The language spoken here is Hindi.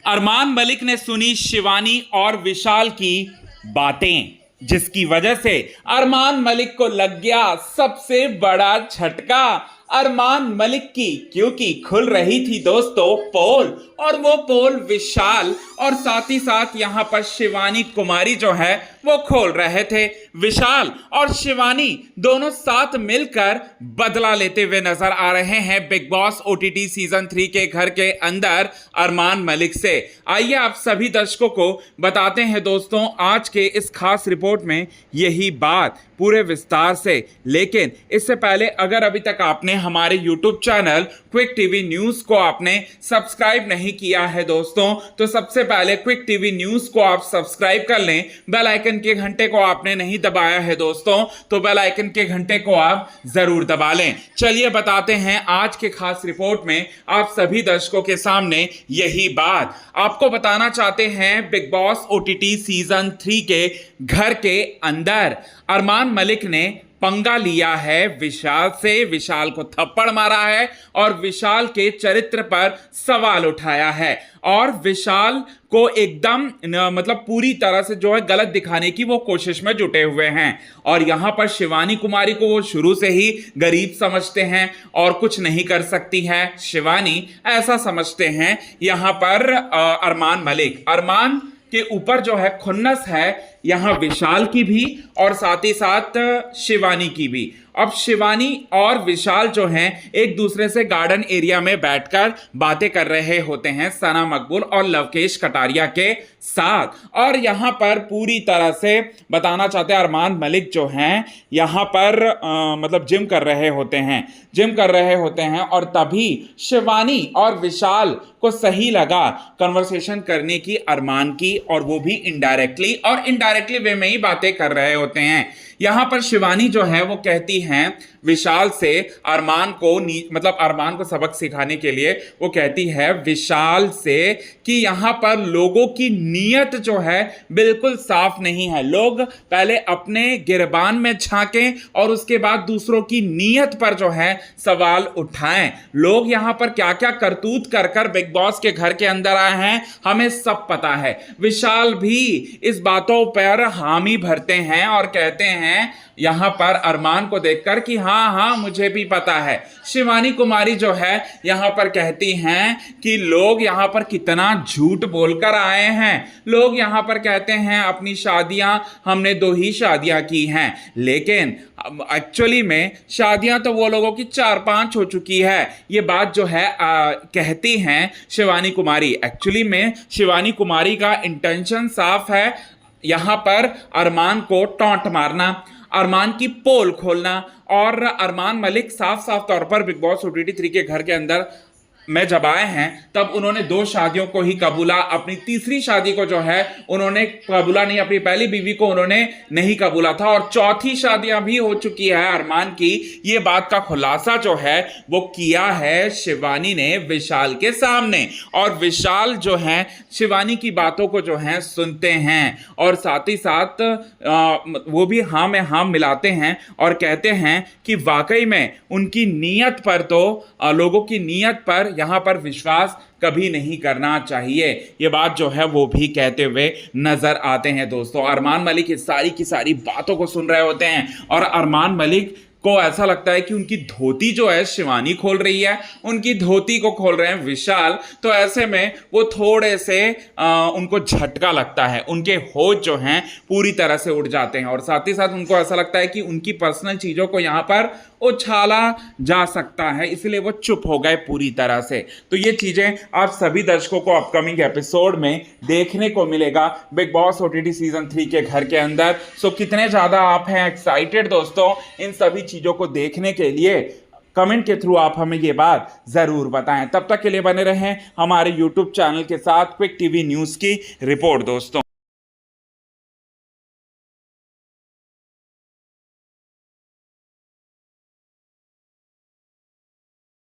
अरमान मलिक ने सुनी शिवानी और विशाल की बातें, जिसकी वजह से अरमान मलिक को लग गया सबसे बड़ा झटका अरमान मलिक की, क्योंकि खुल रही थी दोस्तों पोल, और वो पोल विशाल और साथ ही साथ यहां पर शिवानी कुमारी जो है वो खोल रहे थे। विशाल और शिवानी दोनों साथ मिलकर बदला लेते हुए नजर आ रहे हैं बिग बॉस ओटीटी सीजन 3 के घर के अंदर अरमान मलिक से। आइए आप सभी दर्शकों को बताते हैं दोस्तों आज के इस खास रिपोर्ट में यही बात पूरे विस्तार से। लेकिन इससे पहले अगर अभी तक आपने हमारे YouTube channel quick TV news को आपने सब्सक्राइब नहीं किया है दोस्तों, तो सबसे पहले क्विक टीवी न्यूज को आप सब्सक्राइब कर लें। बेल आइकन के घंटे को आपने नहीं दबाया है दोस्तों, तो बेल आइकन के घंटे को आप जरूर दबा लें। चलिए बताते हैं आज के खास रिपोर्ट में आप सभी दर्शकों के सामने यही बात। आपको बताना चाहते हैं बिग बॉस ओटीटी सीजन 3 के घर के अंदर अरमान मलिक ने पंगा लिया है विशाल से, विशाल को थप्पड़ मारा है और विशाल के चरित्र पर सवाल उठाया है और विशाल को एकदम मतलब पूरी तरह से जो है गलत दिखाने की वो कोशिश में जुटे हुए हैं। और यहां पर शिवानी कुमारी को वो शुरू से ही गरीब समझते हैं और कुछ नहीं कर सकती है शिवानी, ऐसा समझते हैं यहां पर अरमान मलिक। अरमान के ऊपर जो है खुन्नस है यहां विशाल की भी और साथ ही साथ शिवानी की भी। अब शिवानी और विशाल जो हैं एक दूसरे से गार्डन एरिया में बैठकर बातें कर रहे होते हैं सना मकबूल और लवकेश कटारिया के साथ, और यहां पर पूरी तरह से बताना चाहते हैं अरमान मलिक जो हैं यहां पर मतलब जिम कर रहे होते हैं और तभी शिवानी और विशाल को सही लगा कन्वर्सेशन करने की अरमान की, और वो भी इनडायरेक्टली वे में ही बातें कर रहे होते हैं। यहां पर शिवानी जो है वो कहती हैं विशाल से अरमान को सबक सिखाने के लिए वो कहती है विशाल से कि यहां पर लोगों की नीयत जो है बिल्कुल साफ नहीं है। लोग पहले अपने गिरबान में झांकें और उसके बाद दूसरों की नीयत पर जो है सवाल उठाएं। लोग यहां पर क्या क्या करतूत कर कर बिग बॉस के घर के अंदर आए हैं हमें सब पता है। विशाल भी इस बातों पर हामी भरते हैं और कहते हैं यहां पर अरमान को देखकर कि हाँ मुझे भी पता है। शिवानी कुमारी जो है यहां पर कहती हैं कि लोग यहां पर कितना झूठ बोलकर आए हैं। लोग यहां पर कहते हैं अपनी शादियां हमने 2 ही शादियां की हैं, लेकिन एक्चुअली में शादियां तो वो लोगों की 4-5 हो चुकी है। ये बात जो है कहती हैं शिवानी कुमारी। एक्चुअली में शिवानी कुमारी का इंटेंशन साफ है, यहां पर अरमान को टॉन्ट मारना, अरमान की पोल खोलना, और अरमान मलिक साफ साफ तौर पर बिग बॉस ओटीटी 3 के घर के अंदर में जब आए हैं तब उन्होंने 2 शादियों को ही कबूला, अपनी तीसरी शादी को जो है उन्होंने कबूला नहीं, अपनी पहली बीवी को उन्होंने नहीं कबूला था, और चौथी शादियां भी हो चुकी है अरमान की। ये बात का खुलासा जो है वो किया है शिवानी ने विशाल के सामने, और विशाल जो है शिवानी की बातों को जो है सुनते हैं और साथ ही साथ वो भी हाँ में हाँ मिलाते हैं और कहते हैं कि वाकई में उनकी नीयत पर तो लोगों की नीयत पर यहां पर विश्वास कभी नहीं करना चाहिए। ये बात जो है वो भी कहते हुए नजर आते हैं दोस्तों। अरमान मलिक इस सारी की सारी बातों को सुन रहे होते हैं और अरमान मलिक को ऐसा लगता है कि उनकी धोती जो है शिवानी खोल रही है, उनकी धोती को खोल रहे हैं विशाल। तो ऐसे में वो थोड़े से उनको झटका लगता है, उनके होश जो हैं पूरी तरह से उड़ जाते हैं और साथ ही साथ उनको ऐसा लगता है कि उनकी पर्सनल चीजों को यहाँ पर उछाला जा सकता है, इसलिए वो चुप हो गए पूरी तरह से। तो ये चीजें आप सभी दर्शकों को अपकमिंग एपिसोड में देखने को मिलेगा बिग बॉस ओटीटी सीजन 3 के घर के अंदर। सो कितने ज्यादा आप हैं एक्साइटेड दोस्तों इन सभी चीजों को देखने के लिए? कमेंट के थ्रू आप हमें ये बात जरूर बताएं। तब तक के लिए बने रहें हमारे यूट्यूब चैनल के साथ क्विक टीवी न्यूज की रिपोर्ट दोस्तों।